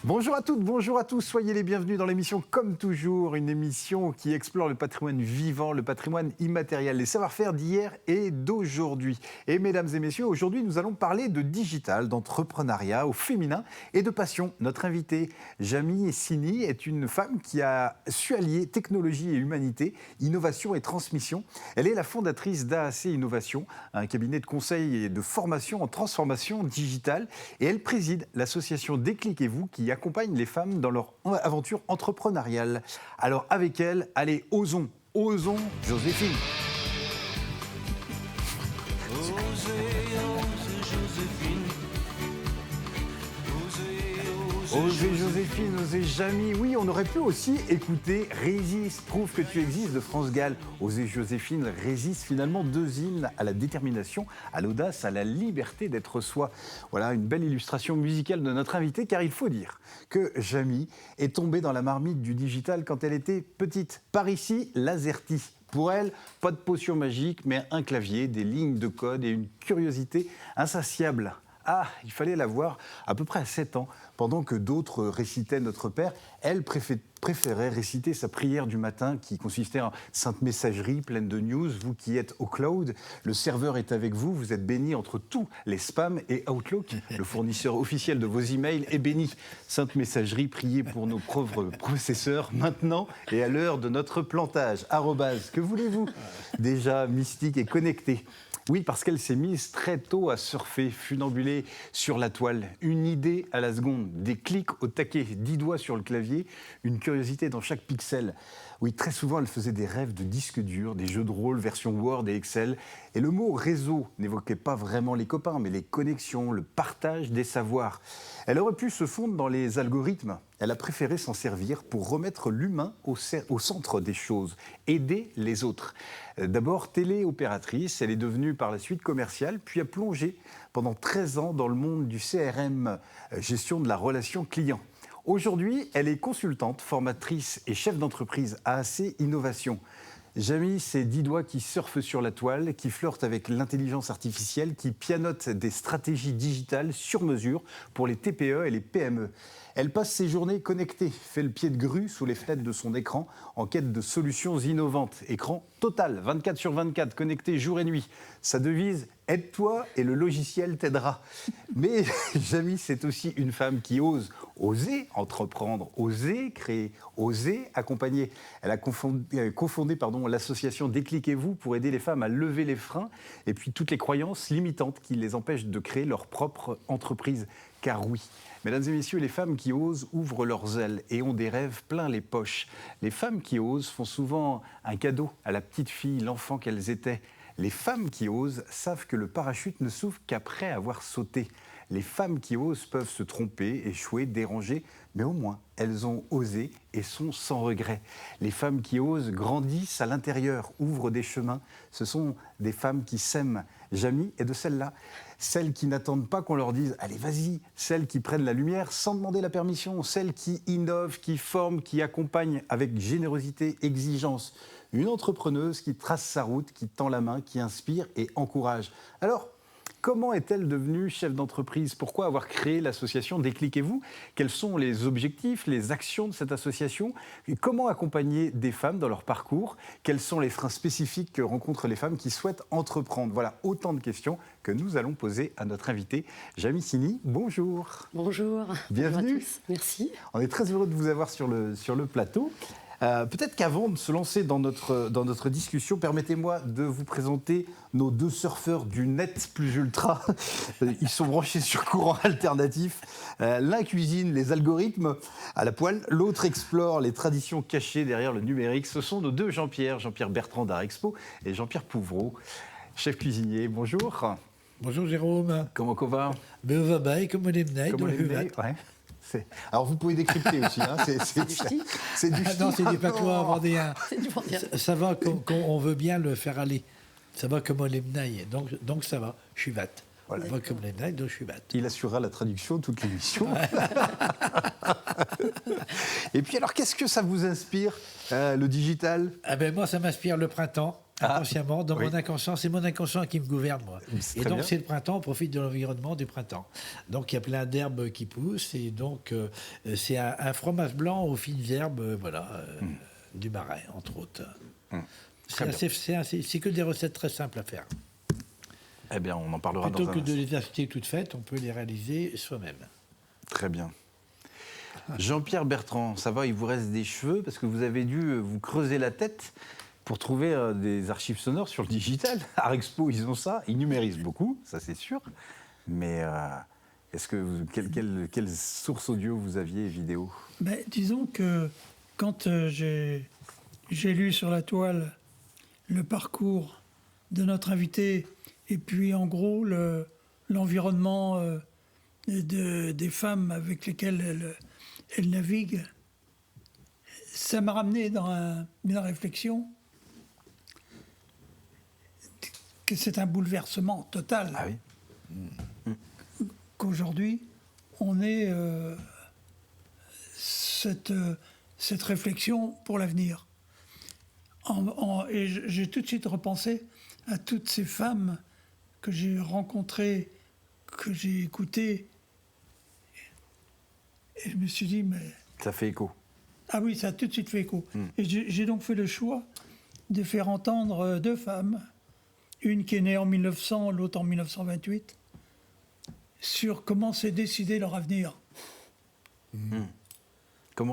Bonjour à toutes, bonjour à tous, soyez les bienvenus dans l'émission Comme toujours, une émission qui explore le patrimoine vivant, le patrimoine immatériel, les savoir-faire d'hier et d'aujourd'hui. Et mesdames et messieurs, aujourd'hui nous allons parler de digital, d'entrepreneuriat au féminin et de passion. Notre invitée, Jamie Sini, est une femme qui a su allier technologie et humanité, innovation et transmission. Elle est la fondatrice d'AAC Innovation, un cabinet de conseil et de formation en transformation digitale, et elle préside l'association Décliquez-vous qui accompagne les femmes dans leur aventure entrepreneuriale. Alors avec elle, allez, osons Joséphine. Osez Joséphine, osez Jamie. Oui, on aurait pu aussi écouter Résiste, prouve que tu existes de France Gall. Osez Joséphine, Résiste, finalement deux hymnes à la détermination, à l'audace, à la liberté d'être soi. Voilà une belle illustration musicale de notre invitée, car il faut dire que Jamie est tombée dans la marmite du digital quand elle était petite. Par ici, l'AZERTY. Pour elle, pas de potion magique, mais un clavier, des lignes de code et une curiosité insatiable. Ah, il fallait la voir à peu près à 7 ans. Pendant que d'autres récitaient Notre Père, elle préférait réciter sa prière du matin qui consistait en sainte messagerie pleine de news. Vous qui êtes au cloud, le serveur est avec vous, vous êtes béni entre tous les spams et Outlook. Le fournisseur officiel de vos emails est béni. Sainte messagerie, priez pour nos pauvres processeurs maintenant et à l'heure de notre plantage. Arrobase, que voulez-vous? Déjà mystique et connecté. Oui, parce qu'elle s'est mise très tôt à surfer, funambuler sur la toile. Une idée à la seconde, des clics au taquet, 10 doigts sur le clavier, une curiosité dans chaque pixel. Oui, très souvent, elle faisait des rêves de disques durs, des jeux de rôle version Word et Excel. Et le mot réseau n'évoquait pas vraiment les copains, mais les connexions, le partage des savoirs. Elle aurait pu se fondre dans les algorithmes. Elle a préféré s'en servir pour remettre l'humain au centre des choses, aider les autres. D'abord téléopératrice, elle est devenue par la suite commerciale, puis a plongé pendant 13 ans dans le monde du CRM, gestion de la relation client. Aujourd'hui, elle est consultante, formatrice et chef d'entreprise AAC Innovation. Jamie, c'est 10 doigts qui surfent sur la toile, qui flirtent avec l'intelligence artificielle, qui pianotent des stratégies digitales sur mesure pour les TPE et les PME. Elle passe ses journées connectée, fait le pied de grue sous les fenêtres de son écran en quête de solutions innovantes. Écran total, 24/24, connecté jour et nuit. Sa devise, aide-toi et le logiciel t'aidera. Mais Jamie, c'est aussi une femme qui ose, oser entreprendre, oser créer, oser accompagner. Elle a cofondé l'association Décliquez-vous pour aider les femmes à lever les freins et puis toutes les croyances limitantes qui les empêchent de créer leur propre entreprise. Car oui, mesdames et messieurs, les femmes qui osent ouvrent leurs ailes et ont des rêves plein les poches. Les femmes qui osent font souvent un cadeau à la petite fille, l'enfant qu'elles étaient. Les femmes qui osent savent que le parachute ne s'ouvre qu'après avoir sauté. Les femmes qui osent peuvent se tromper, échouer, déranger, mais au moins elles ont osé et sont sans regret. Les femmes qui osent grandissent à l'intérieur, ouvrent des chemins. Ce sont des femmes qui s'aiment. Jamie est de celles-là. Celles qui n'attendent pas qu'on leur dise « allez, vas-y », celles qui prennent la lumière sans demander la permission, celles qui innovent, qui forment, qui accompagnent avec générosité, exigence. Une entrepreneuse qui trace sa route, qui tend la main, qui inspire et encourage. Alors, comment est-elle devenue chef d'entreprise? Pourquoi avoir créé l'association Décliquez-vous? Quels sont les objectifs, les actions de cette association? Et comment accompagner des femmes dans leur parcours? Quels sont les freins spécifiques que rencontrent les femmes qui souhaitent entreprendre? Voilà autant de questions que nous allons poser à notre invitée, Jamie Sini. Bonjour. Bonjour. Bienvenue. Bonjour à tous. Merci. On est très heureux de vous avoir sur le plateau. Peut-être qu'avant de se lancer dans notre discussion, permettez-moi de vous présenter nos deux surfeurs du net plus ultra. Ils sont branchés sur courant alternatif. L'un cuisine les algorithmes à la poêle, l'autre explore les traditions cachées derrière le numérique. Ce sont nos deux Jean-Pierre Bertrand d'Arexpo et Jean-Pierre Pouvreau, chef cuisinier. Bonjour. Bonjour Jérôme. Comment on va? Ben, on va bien, comme on aime bien, dans le Huvat. Ouais. Alors vous pouvez décrypter aussi. Hein. C'est du ch'ti. Non, c'est du patois vendéen. C'est du vendéen. Ça va quand on veut bien le faire aller. Ça va comme on l'aime bien. Donc ça va, je suis vat. Voilà. Ça va comme on l'aime bien, donc je suis vat. Il assurera la traduction toute l'émission. Et puis alors, qu'est-ce que ça vous inspire, le digital? Ah ben moi, ça m'inspire le printemps. inconsciemment, dans oui. mon inconscient. C'est mon inconscient qui me gouverne, moi. C'est Et très donc, bien. c'est le printemps, on profite de l'environnement du printemps. Donc, il y a plein d'herbes qui poussent. Et donc, c'est un fromage blanc aux fines herbes, du Marais, entre autres. Très C'est que des recettes très simples à faire. Eh bien, on en parlera Plutôt dans un que de instant. les acheter toutes faites, on peut les réaliser soi-même. Très bien. Jean-Pierre Bertrand, ça va, il vous reste des cheveux parce que vous avez dû vous creuser la tête pour trouver des archives sonores sur le digital. Art Expo, ils ont ça, ils numérisent beaucoup, ça c'est sûr. Mais est-ce que quelle source audio vous aviez et vidéo? Ben, disons que quand j'ai lu sur la toile le parcours de notre invité et puis en gros l'environnement des femmes avec lesquelles elle navigue, ça m'a ramené dans une réflexion que c'est un bouleversement total. Ah oui. Qu'aujourd'hui, on ait cette réflexion pour l'avenir. Et j'ai tout de suite repensé à toutes ces femmes que j'ai rencontrées, que j'ai écoutées. Et je me suis dit, mais... Ça fait écho. Ah oui, ça a tout de suite fait écho. Et j'ai donc fait le choix de faire entendre deux femmes, une qui est née en 1900, l'autre en 1928, sur comment s'est décidé leur avenir.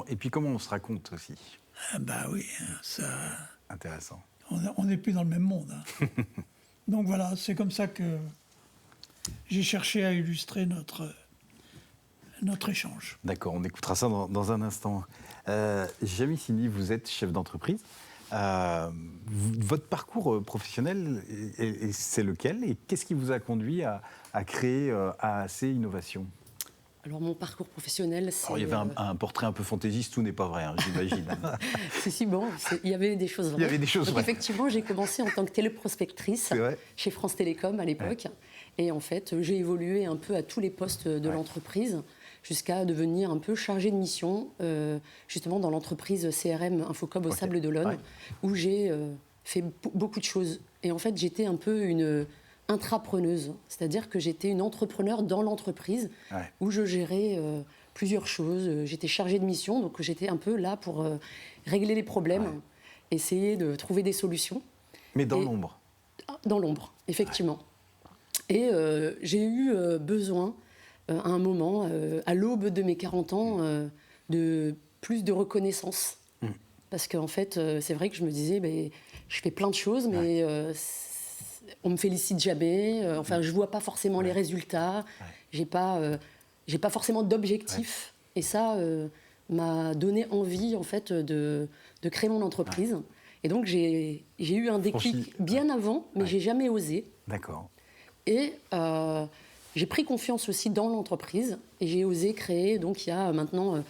Et puis comment on se raconte aussi. Ah bah oui, ça, Intéressant. on n'est plus dans le même monde. Hein. Donc voilà, c'est comme ça que j'ai cherché à illustrer notre échange. D'accord, on écoutera ça dans un instant. Jamie Sini, vous êtes chef d'entreprise. Votre parcours professionnel, c'est lequel? Et qu'est-ce qui vous a conduit à créer AAC Innovation? Alors, mon parcours professionnel, c'est... Alors, il y avait un portrait un peu fantaisiste, tout n'est pas vrai, hein, j'imagine. Si, bon, il y avait des choses vraies. Il y avait des choses Donc, vraies. effectivement, j'ai commencé en tant que téléprospectrice C'est vrai. chez France Télécom à l'époque. Ouais. Et en fait, j'ai évolué un peu à tous les postes de l'entreprise jusqu'à devenir un peu chargée de mission, justement dans l'entreprise CRM Infocom au Sable d'Olonne, où j'ai fait beaucoup de choses. Et en fait, j'étais un peu une intrapreneuse, c'est-à-dire que j'étais une entrepreneur dans l'entreprise où je gérais plusieurs choses. J'étais chargée de mission, donc j'étais un peu là pour régler les problèmes, essayer de trouver des solutions. Mais dans l'ombre. Dans l'ombre, effectivement. Et j'ai eu besoin, à un moment, à l'aube de mes 40 ans, de plus de reconnaissance. Parce qu'en fait, c'est vrai que je me disais, je fais plein de choses, mais on me félicite jamais. Enfin, je vois pas forcément les résultats. J'ai pas forcément d'objectifs. Et ça m'a donné envie, en fait, de créer mon entreprise. Et donc, j'ai eu un déclic bien avant, mais j'ai jamais osé. D'accord. Et j'ai pris confiance aussi dans l'entreprise. Et j'ai osé créer, donc il y a maintenant,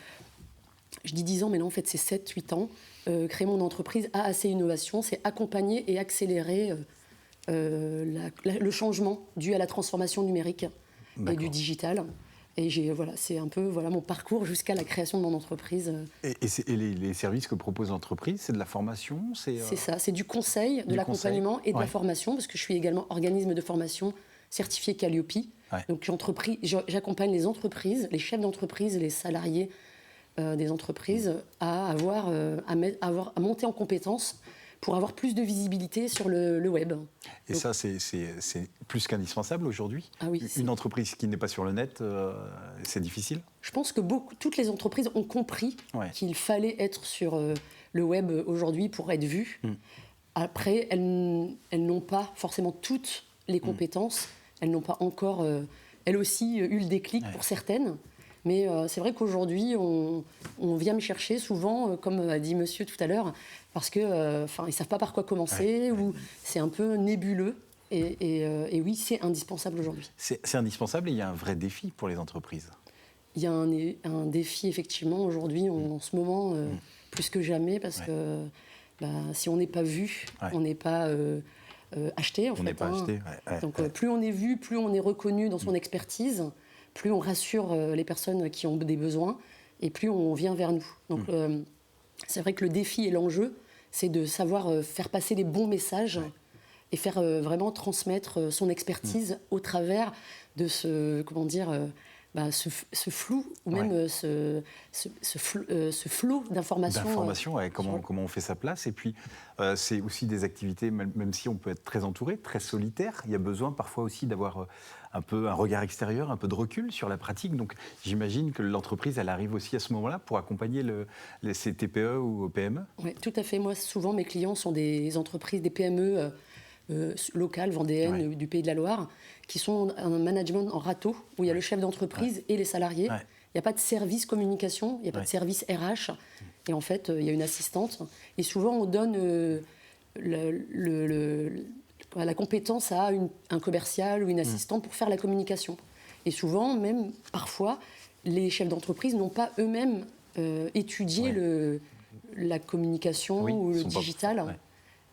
je dis 10 ans, mais non, en fait, c'est 7-8 ans, créer mon entreprise AAC Innovation. C'est accompagner et accélérer le changement dû à la transformation numérique et du digital. Et c'est un peu mon parcours jusqu'à la création de mon entreprise. Et les services que propose l'entreprise, c'est de la formation? C'est ça, c'est du conseil, de l'accompagnement et de la formation, parce que je suis également organisme de formation certifié Calliope. Donc j'accompagne les entreprises, les chefs d'entreprise, les salariés des entreprises à monter en compétences pour avoir plus de visibilité sur le web. Et donc, ça, c'est plus qu'indispensable aujourd'hui? Ah oui, une entreprise qui n'est pas sur le net, c'est difficile? Je pense que toutes les entreprises ont compris qu'il fallait être sur le web aujourd'hui pour être vues. Après, elles n'ont pas forcément toutes les compétences. Elles n'ont pas encore, elles aussi, eu le déclic pour certaines. Mais c'est vrai qu'aujourd'hui, on vient me chercher souvent, comme a dit monsieur tout à l'heure, parce qu'ils ne savent pas par quoi commencer, ou c'est un peu nébuleux. Et oui, c'est indispensable aujourd'hui. C'est indispensable et il y a un vrai défi pour les entreprises. Il y a un défi, effectivement, aujourd'hui, en ce moment, plus que jamais, parce que si on n'est pas vu, on n'est pas acheté, en fait. On n'est pas acheté, Donc, plus on est vu, plus on est reconnu dans son expertise, plus on rassure les personnes qui ont des besoins, et plus on vient vers nous. Donc, c'est vrai que le défi et l'enjeu, c'est de savoir faire passer les bons messages et faire vraiment transmettre son expertise au travers de ce, ce flou, ou même ce flot d'informations. Comment on fait sa place. Et puis, c'est aussi des activités, même si on peut être très entouré, très solitaire, il y a besoin parfois aussi d'avoir un peu un regard extérieur, un peu de recul sur la pratique. Donc, j'imagine que l'entreprise, elle arrive aussi à ce moment-là pour accompagner ces TPE ou PME. Oui, tout à fait. Moi, souvent, mes clients sont des entreprises, des PME locales, vendéennes, du Pays de la Loire, qui sont un management en râteau, où il y a le chef d'entreprise et les salariés. Il n'y a pas de service communication, il n'y a pas de service RH. Et en fait, il y a une assistante. Et souvent, on donne la compétence à un commercial ou une assistante pour faire la communication. Et souvent, même parfois, les chefs d'entreprise n'ont pas eux-mêmes étudié la communication ou le digital.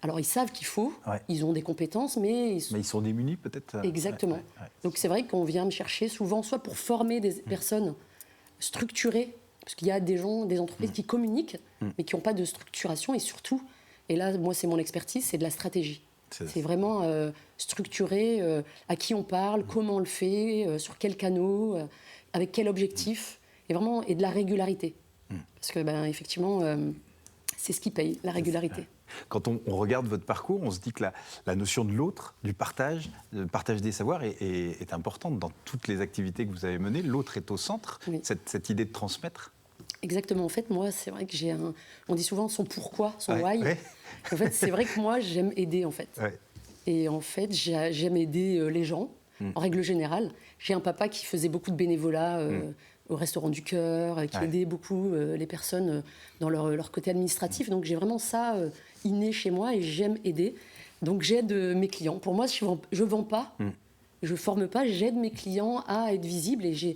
Alors, ils savent qu'il faut, ils ont des compétences, mais ils sont démunis peut-être. Exactement. Donc, c'est vrai qu'on vient me chercher souvent, soit pour former des personnes structurées, parce qu'il y a des entreprises qui communiquent, mais qui n'ont pas de structuration, et surtout, et là, moi, c'est mon expertise, c'est de la stratégie. C'est vraiment structuré, à qui on parle, comment on le fait, sur quels canaux, avec quel objectif, et de la régularité. Parce que, effectivement, c'est ce qui paye, la régularité. Quand on regarde votre parcours, on se dit que la notion de l'autre, du partage, le partage des savoirs est importante dans toutes les activités que vous avez menées. L'autre est au centre, cette idée de transmettre. Exactement. En fait, moi, c'est vrai que on dit souvent son pourquoi, son why. En fait, c'est vrai que moi, j'aime aider, en fait. Et en fait, j'aime aider les gens, en règle générale. J'ai un papa qui faisait beaucoup de bénévolat au Restaurant du Cœur, qui aidait beaucoup les personnes dans leur côté administratif. Donc, j'ai vraiment ça inné chez moi et j'aime aider. Donc, j'aide mes clients. Pour moi, je ne vends pas, je ne forme pas, j'aide mes clients à être visibles. Et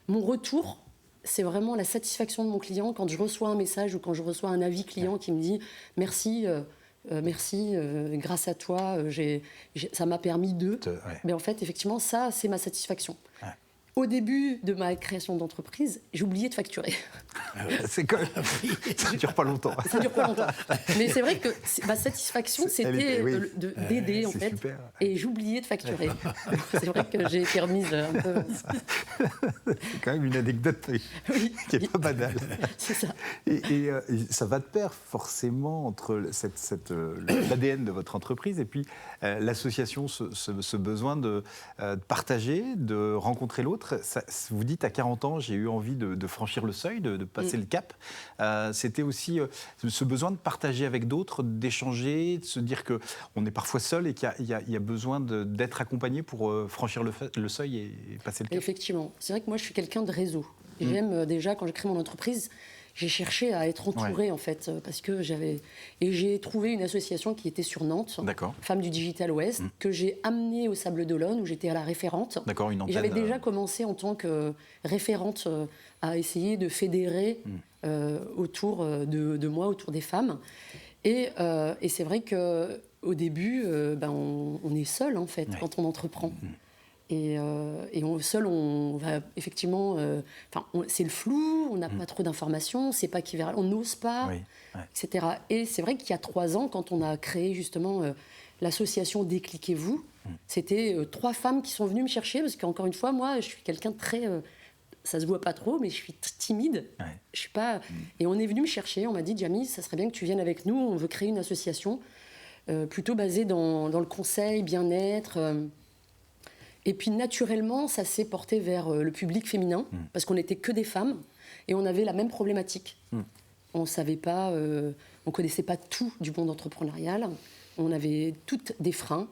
mon retour, c'est vraiment la satisfaction de mon client quand je reçois un message ou quand je reçois un avis client qui me dit « Merci, grâce à toi, ça m'a permis de… » Mais en fait, effectivement, ça, c'est ma satisfaction. Au début de ma création d'entreprise, j'ai oublié de facturer. C'est quand même… Ça ne dure pas longtemps. Ça ne dure pas longtemps. Mais c'est vrai que ma satisfaction, c'était d'aider, en fait. Super. Et j'oubliais de facturer. C'est vrai que j'ai été remise un peu… C'est quand même une anecdote qui n'est pas banale. C'est ça. Et ça va de pair, forcément, entre l'ADN de votre entreprise et puis l'association, ce besoin de partager, de rencontrer l'autre. Vous dites à 40 ans, j'ai eu envie de franchir le seuil, de passer le cap. C'était aussi ce besoin de partager avec d'autres, d'échanger, de se dire qu'on est parfois seul et qu'il y a besoin d'être accompagné pour franchir le seuil et passer le cap. Effectivement. C'est vrai que moi, je suis quelqu'un de réseau. J'aime déjà, quand j'ai créé mon entreprise, j'ai cherché à être entourée, en fait, parce que j'ai trouvé une association qui était sur Nantes, Femmes du Digital Ouest, que j'ai amenée au Sable d'Olonne, où j'étais à la référente. D'accord, une antenne. Et j'avais déjà commencé en tant que référente à essayer de fédérer autour de moi, autour des femmes. Et c'est vrai qu'au début, on est seul, en fait, quand on entreprend. Et seul, on va effectivement… c'est le flou, on n'a pas trop d'informations, on ne sait pas qui verra, on n'ose pas, etc. Et c'est vrai qu'il y a 3 ans, quand on a créé justement l'association Décliquez-vous, c'était 3 femmes qui sont venues me chercher, parce qu'encore une fois, moi, je suis quelqu'un de très… ça se voit pas trop, mais je suis timide. Je suis pas… Et on est venu me chercher, on m'a dit « Jamie, ça serait bien que tu viennes avec nous, on veut créer une association plutôt basée dans le conseil, bien-être… Et puis, naturellement, ça s'est porté vers le public féminin, parce qu'on n'était que des femmes, et on avait la même problématique. On ne savait pas, on ne connaissait pas tout du monde entrepreneurial. On avait toutes des freins,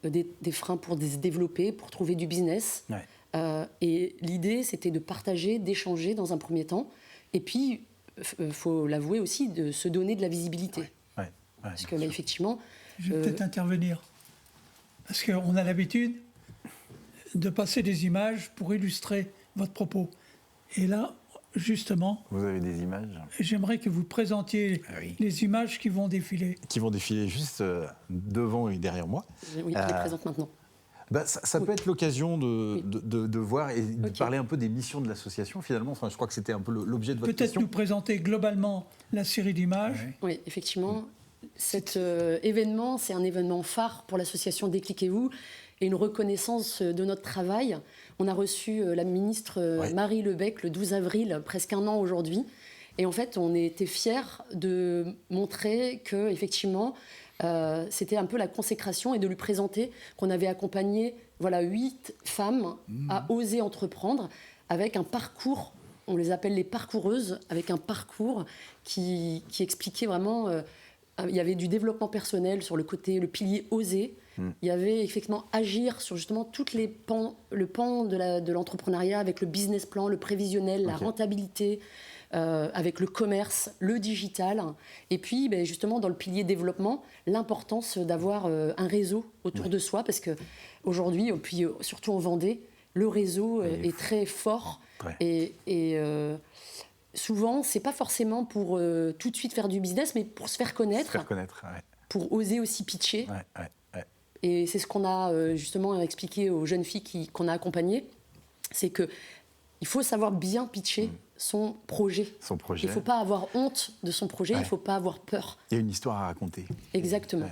des freins pour se développer, pour trouver du business. Et l'idée, c'était de partager, d'échanger dans un premier temps, et puis, il faut l'avouer aussi, de se donner de la visibilité. Parce que là, effectivement… Je vais peut-être intervenir, parce qu'on a l'habitude de passer des images pour illustrer votre propos. Et là, justement… Vous avez des images ? J'aimerais que vous présentiez les images qui vont défiler. Qui vont défiler juste devant et derrière moi. Oui, je les présente maintenant. Ça peut être l'occasion de voir et de parler un peu des missions de l'association, finalement. Enfin, je crois que c'était un peu l'objet de votre question. Peut-être nous présenter globalement la série d'images. Oui, effectivement. cet événement, c'est un événement phare pour l'association Décliquez-vous et une reconnaissance de notre travail. On a reçu la ministre Marie Lebec le 12 avril, presque un an aujourd'hui. Et en fait, on était fiers de montrer que, effectivement, c'était un peu la consécration et de lui présenter qu'on avait accompagné 8 femmes à oser entreprendre avec un parcours, on les appelle les parcoureuses, avec un parcours qui expliquait vraiment, il y avait du développement personnel sur le pilier oser, il y avait effectivement agir sur justement toutes les le pan de l'entrepreneuriat avec le business plan, le prévisionnel, la rentabilité, avec le commerce, le digital, et puis justement dans le pilier développement, l'importance d'avoir un réseau autour de soi, parce qu'aujourd'hui, puis surtout en Vendée, le réseau est très fort, et souvent, c'est pas forcément pour tout de suite faire du business, mais pour se faire connaître, pour oser aussi pitcher. Et c'est ce qu'on a justement expliqué aux jeunes filles qu'on a accompagnées, c'est que il faut savoir bien pitcher son projet. Il ne faut pas avoir honte de son projet, il ne faut pas avoir peur. Il y a une histoire à raconter. Exactement.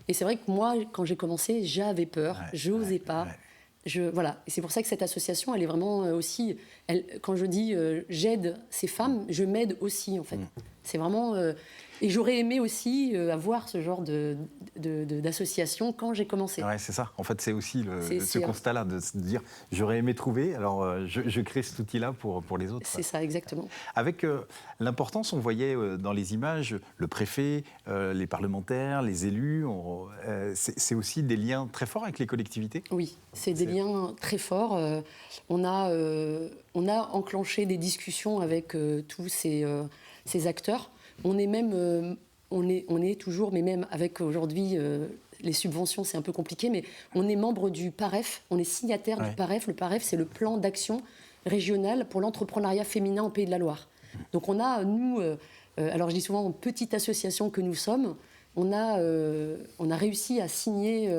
Et c'est vrai que moi, quand j'ai commencé, j'avais peur, je n'osais pas. Voilà. Et c'est pour ça que cette association, elle est vraiment aussi... quand je dis j'aide ces femmes, je m'aide aussi, en fait. C'est vraiment... et j'aurais aimé aussi avoir ce genre d'association quand j'ai commencé. Ouais, c'est ça. En fait, c'est aussi ce constat-là, de se dire j'aurais aimé trouver, alors je crée cet outil-là pour les autres. C'est ça, exactement. Avec l'importance, on voyait dans les images le préfet, les parlementaires, les élus. C'est aussi des liens très forts avec les collectivités. Oui, c'est des liens très forts. On a enclenché des discussions avec tous ces acteurs. On est même, on est toujours, mais même avec aujourd'hui les subventions, c'est un peu compliqué, mais on est membre du PAREF, on est signataire du PAREF. Le PAREF, c'est le plan d'action régional pour l'entrepreneuriat féminin au Pays de la Loire. Donc on a, nous, alors je dis souvent, petite association que nous sommes, on a réussi à signer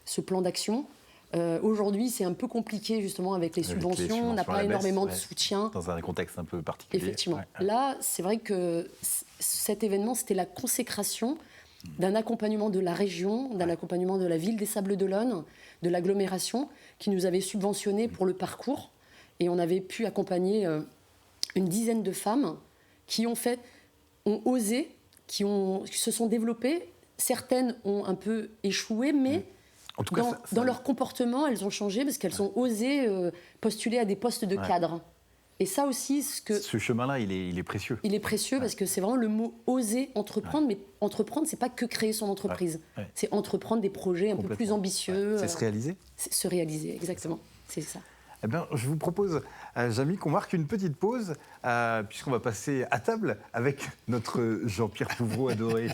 ce plan d'action. Aujourd'hui, c'est un peu compliqué justement avec les subventions. On n'a pas énormément de soutien. Dans un contexte un peu particulier. Effectivement. Là, c'est vrai que cet événement, c'était la consécration d'un accompagnement de la région, d'un accompagnement de la ville des Sables-d'Olonne, de l'agglomération, qui nous avait subventionné pour le parcours. Et on avait pu accompagner une dizaine de femmes qui ont osé, qui se sont développées. Certaines ont un peu échoué, mais... En tout cas, dans leur comportement, elles ont changé parce qu'elles ont osé postuler à des postes de cadre. Et ça aussi, ce chemin-là, il est précieux. Il est précieux parce que c'est vraiment le mot oser entreprendre. Mais entreprendre, c'est pas que créer son entreprise. C'est entreprendre des projets un peu plus ambitieux. C'est se réaliser. Se réaliser, exactement. C'est ça. Eh bien, je vous propose, Jamy, qu'on marque une petite pause, puisqu'on va passer à table avec notre Jean-Pierre Pouvreau adoré.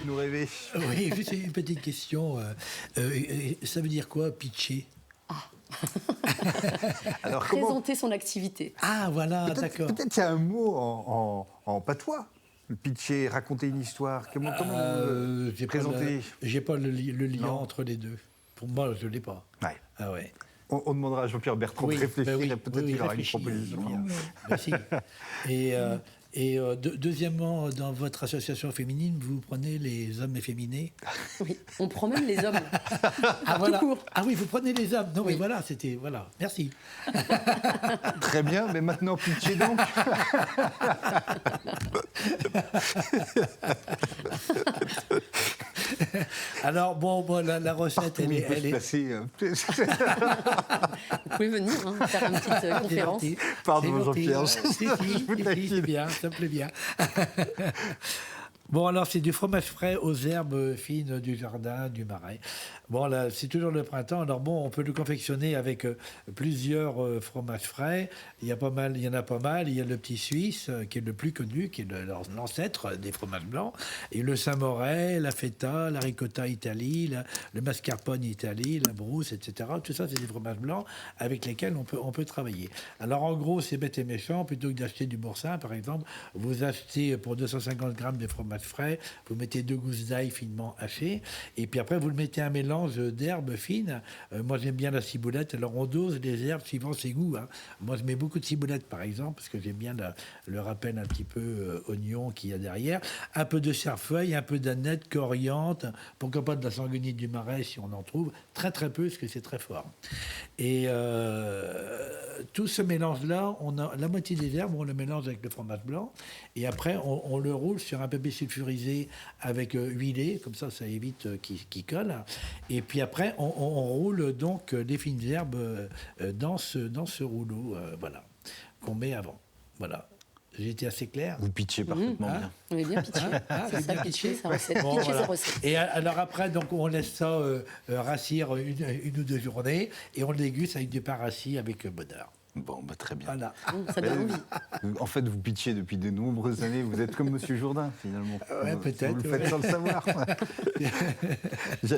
Nous rêver. Oui, c'est une petite question. Ça veut dire quoi, pitcher? Alors, présenter son activité. Ah, voilà, d'accord. Peut-être qu'il y a un mot en patois. Pitcher, raconter une histoire. Comment présenter? J'ai pas le lien entre les deux. Pour moi, je l'ai pas. Ouais. Ah ouais. On demandera à Jean-Pierre Bertrand de réfléchir. Peut-être qu'il aura une proposition. Merci. Et deuxièmement, dans votre association féminine, vous prenez les hommes efféminés? Oui, on prend même les hommes. Ah, voilà. Tout court. Ah oui, vous prenez les hommes. Non, mais voilà, c'était... Voilà, merci. Très bien, mais maintenant, pitchez donc. Alors, bon la recette, elle est... Vous pouvez venir faire une petite conférence. Pardon, Jean-Pierre. C'est bien, ça me plaît bien. Bon, alors, c'est du fromage frais aux herbes fines du jardin, du marais. Bon, là, c'est toujours le printemps. Alors, bon, on peut le confectionner avec plusieurs fromages frais. Il y en a pas mal. Il y a le petit Suisse, qui est le plus connu, qui est l'ancêtre des fromages blancs. Et le Saint-Moret, la Feta, la Ricotta Italie, le mascarpone Italie, la Brousse, etc. Tout ça, c'est des fromages blancs avec lesquels on peut travailler. Alors, en gros, c'est bête et méchant. Plutôt que d'acheter du boursin, par exemple, vous achetez pour 250 grammes de fromage fromage frais, vous mettez 2 gousses d'ail finement hachées, et puis après vous le mettez un mélange d'herbes fines. Moi j'aime bien la ciboulette, alors on dose les herbes suivant ses goûts. Hein. Moi je mets beaucoup de ciboulette par exemple, parce que j'aime bien le rappel un petit peu oignon qu'il y a derrière. Un peu de cerfeuil, un peu d'aneth, coriandre, pourquoi pas de la sanguinite du Marais si on en trouve. Très très peu, parce que c'est très fort. Et tout ce mélange-là, on a la moitié des herbes, on le mélange avec le fromage blanc, et après on le roule sur un papier sulfurisé avec huilé, comme ça évite qu'il colle. Et puis après on roule donc les fines herbes dans ce rouleau, voilà, qu'on met avant. Voilà. J'ai été assez clair. Vous pitchez parfaitement bien. On est bien pitché. C'est ça, pitcher sa recette. Bon, Pitcher voilà. sa recette. Et alors après, donc, on laisse ça rassir une ou 2 journées et on le déguste avec du pain rassis avec bonheur. Bon, bah, très bien. Voilà. Ça donne envie. En fait, vous pitchez depuis de nombreuses années. Vous êtes comme Monsieur Jourdain, finalement. Ouais, peut-être. Vous le faites sans le savoir.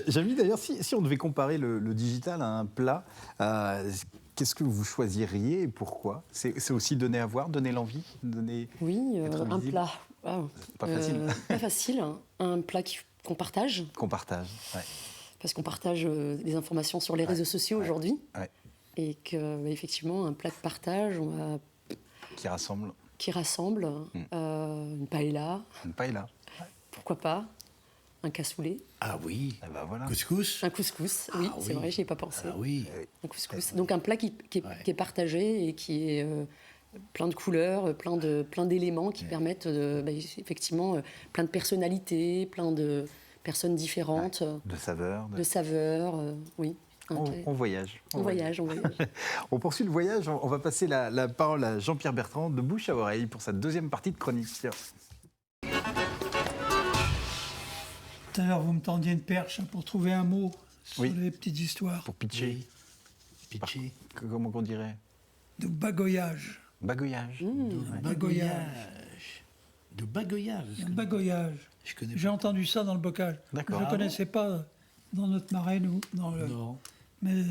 Jamie, d'ailleurs, si on devait comparer le digital à un plat, qu'est-ce que vous choisiriez et pourquoi? C'est aussi donner à voir, donner l'envie, donner. Oui, être un visible. plat. Wow. Pas facile. Pas facile. Hein. Un plat qu'on partage. Qu'on partage. Ouais. Parce qu'on partage des informations sur les réseaux sociaux aujourd'hui. Ouais. Et qu'effectivement, un plat de partage, Qui rassemble. qui rassemble une paella, Une paella. pourquoi pas, un cassoulet, Ah oui. Eh ben voilà. Couscous. un couscous. Oui, Ah c'est oui. vrai, j'y ai pas pensé. Ah oui. Un couscous. Donc un plat qui est partagé et qui est plein de couleurs, plein d'éléments qui permettent effectivement plein de personnalités, plein de personnes différentes, De saveur. de saveurs. Oui. On voyage. On voyage. On poursuit le voyage. On va passer la parole à Jean-Pierre Bertrand de Bouche à Oreille pour sa deuxième partie de chronique. Tout à l'heure, vous me tendiez une perche pour trouver un mot sur Oui. les petites histoires Pour pitcher. Oui. Pitché. Comment on dirait? de bagoyage. Bagoyage. Bagoyage. De bagoyage. Un bagoyage. Je connais J'ai entendu ça dans le bocage. D'accord. Je Ah ne connaissais pas dans notre marais, nous. Non. Mais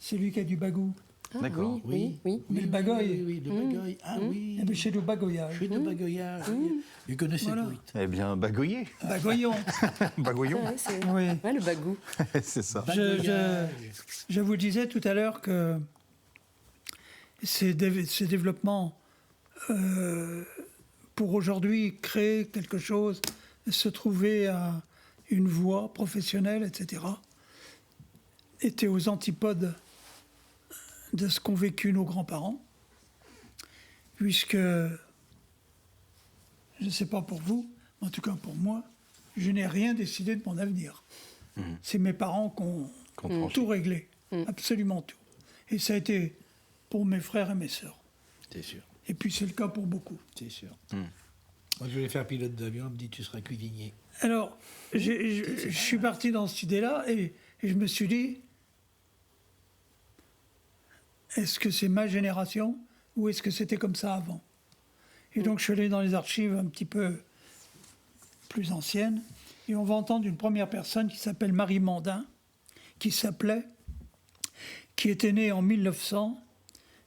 c'est lui qui a du bagou. Ah, D'accord. oui. Mais le bagoy. Oui, le bagoy. Ah oui. Eh bien, chez le bagoyage. Je suis de bagoyage. Vous connaissez Voilà. Pouit. Eh bien, bagoyer. Bagoyon. Bagoyon. Ouais, c'est Oui. ouais, le bagou. C'est ça. Je vous disais tout à l'heure que ces développements, pour aujourd'hui créer quelque chose, se trouver à une voie professionnelle, etc., étaient aux antipodes de ce qu'ont vécu nos grands-parents, puisque, je ne sais pas pour vous, mais en tout cas pour moi, je n'ai rien décidé de mon avenir. C'est mes parents qui ont Qu'on tranche. tout réglé, absolument tout. Et ça a été pour mes frères et mes sœurs. C'est sûr. Et puis c'est le cas pour beaucoup. C'est sûr. Moi, je voulais faire pilote d'avion. On me dit, tu seras cuisinier. Alors, je suis parti dans cette idée-là et je me suis dit, est-ce que c'est ma génération ou est-ce que c'était comme ça avant? Et donc je suis allé dans les archives un petit peu plus anciennes et on va entendre une première personne qui s'appelle Marie Mandin, qui était née en 1900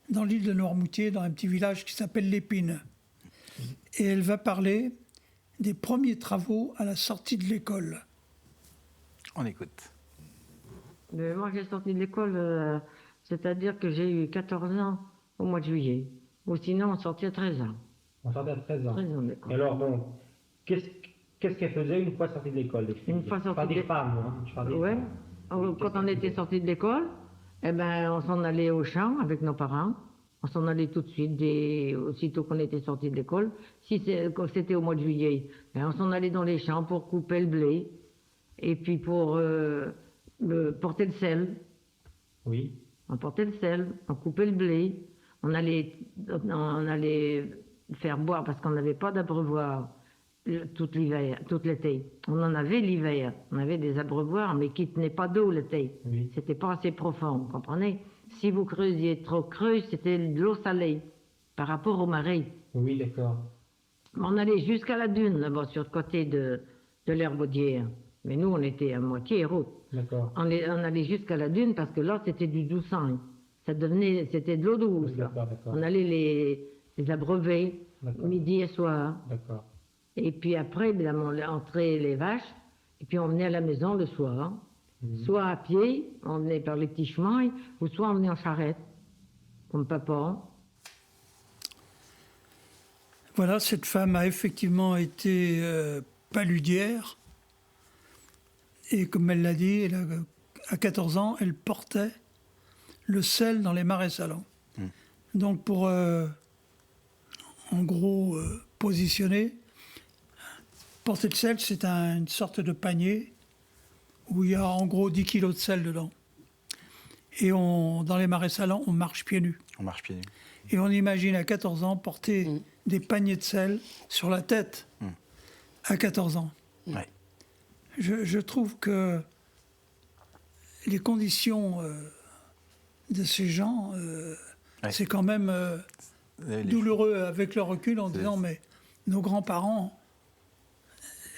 dans l'île de Noirmoutier, dans un petit village qui s'appelle l'Épine. Et elle va parler des premiers travaux à la sortie de l'école. On écoute. Mais moi, j'ai sorti de l'école, c'est-à-dire que j'ai eu 14 ans au mois de juillet. Ou sinon, on sortait à 13 ans. On sortait à 13 ans. 13 ans d'école. Et alors, bon, qu'est-ce qu'elle faisait une fois sortie de l'école? Une fois Je parle sortie des de- femmes, moi, hein. Je parle des Ouais. femmes. Quand on était sorti de l'école, eh ben, on s'en allait au champ avec nos parents. On s'en allait tout de suite, aussitôt qu'on était sorti de l'école. Quand c'était au mois de juillet, ben, on s'en allait dans les champs pour couper le blé. Et puis pour porter le sel. Oui. On portait le sel, on coupait le blé, on allait faire boire parce qu'on n'avait pas d'abreuvoir tout l'été. On en avait l'hiver, on avait des abreuvoirs, mais qui ne tenaient pas d'eau l'été. Oui. C'était pas assez profond, vous comprenez? Si vous creusiez trop creux, c'était de l'eau salée par rapport au marais. Oui, d'accord. On allait jusqu'à la dune, là-bas, sur le côté de l'Herbaudière. Mais nous, on était à moitié route. D'accord. On allait jusqu'à la dune parce que là, c'était du doux sang. C'était de l'eau douce. Oui, là. d'accord. On allait les abreuver D'accord. midi et soir. D'accord. Et puis après, évidemment, on entrait les vaches. Et puis on venait à la maison le soir. Soit à pied, on venait par les petits chemins, ou soit on venait en charrette, comme papa. Voilà, cette femme a effectivement été paludière. Et comme elle l'a dit, à 14 ans, elle portait le sel dans les marais salants. Donc pour, en gros, positionner, porter le sel, c'est une sorte de panier où il y a en gros 10 kilos de sel dedans. Et dans les marais salants, on marche pieds nus. On marche pieds nus. Et on imagine à 14 ans porter des paniers de sel sur la tête à 14 ans. Ouais. Je trouve que les conditions de ces gens, c'est quand même douloureux avec le recul en disant mais nos grands-parents,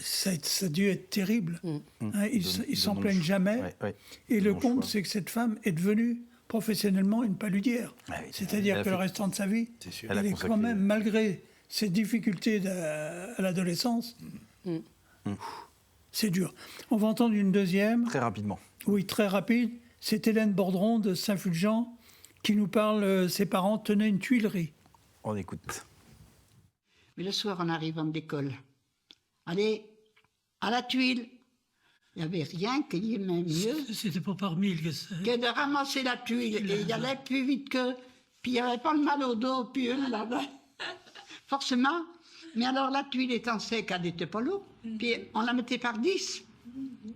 ça a dû être terrible. Hein, ils s'en plaignent jamais. Et le comble, c'est que cette femme est devenue professionnellement une paludière. C'est-à-dire que le restant de sa vie, elle est quand même, malgré ses difficultés à l'adolescence, c'est dur. On va entendre une deuxième. Très rapidement. Oui, très rapide. C'est Hélène Bordron de Saint-Fulgent qui nous parle, ses parents tenaient une tuilerie. On écoute. Mais le soir, en arrivant d'école, allez, à la tuile. Il n'y avait rien qui aimait mieux C'était pas par mille que ça. que de ramasser la tuile. Et il allait plus vite que... Puis il n'y avait pas le mal au dos, puis là, forcément. Mais alors la tuile étant sec, elle n'était pas lourde. Puis on la mettait par 10.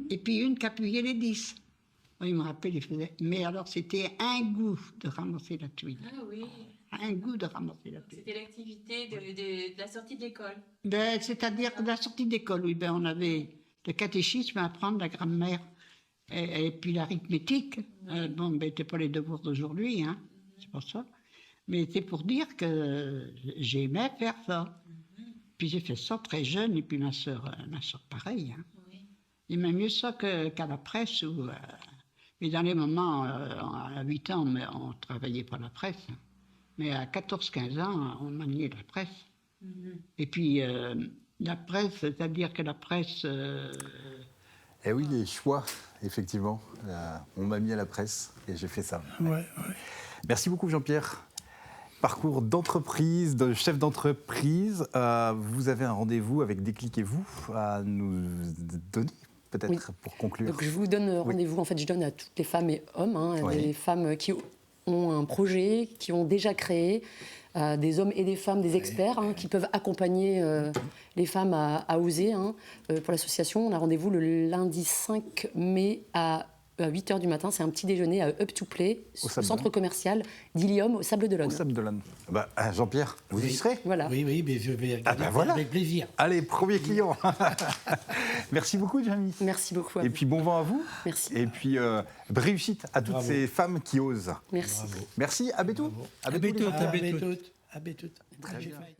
Et puis une qui appuyait les 10. Oui, il me rappelle, il faisait... Mais alors c'était un goût de ramasser la tuile. Ah oui, Un goût de ramasser la tuile. c'était l'activité de la sortie de l'école. Ben, c'est-à-dire que la sortie d'école, oui, ben, on avait le catéchisme à apprendre, la grammaire et puis l'arithmétique. Bon, ben, c'était pas les devoirs d'aujourd'hui, hein, c'est pas ça. Mais c'est pour dire que j'aimais faire ça. Puis j'ai fait ça très jeune, et puis ma soeur pareil. Hein. Oui. J'aimais mieux ça qu'à la presse. Mais dans les moments, à 8 ans, on ne travaillait pas à la presse. Mais à 14-15 ans, on maniait la presse. Et puis, la presse, c'est-à-dire que la presse... Eh oui, les choix, effectivement. On m'a mis à la presse et j'ai fait ça. Ouais. Merci beaucoup, Jean-Pierre. Parcours d'entreprise, de chef d'entreprise. Vous avez un rendez-vous avec Déclic et vous à nous donner, peut-être, pour conclure. Donc je vous donne rendez-vous, en fait je donne à toutes les femmes et hommes, hein, Oui. des femmes qui ont un projet, qui ont déjà créé, des hommes et des femmes, des experts hein, qui peuvent accompagner les femmes à oser. Hein. Pour l'association, on a rendez-vous le lundi 5 mai à 8h du matin. C'est un petit déjeuner à Up to Play, au centre commercial d'Ilium, au Sable d'Olonne. Au Sable d'Olonne. Bah, Jean-Pierre, vous y serez ? Voilà. Oui, mais je vais regarder voilà. avec plaisir. Allez, premier client. Merci beaucoup, Jamie. Merci beaucoup. Et puis bon vent à vous. Merci. Et puis réussite à toutes Bravo. ces femmes qui osent. Merci. Merci, à bientôt. À bientôt. À bientôt. À bientôt. Très bien. J'ai failli.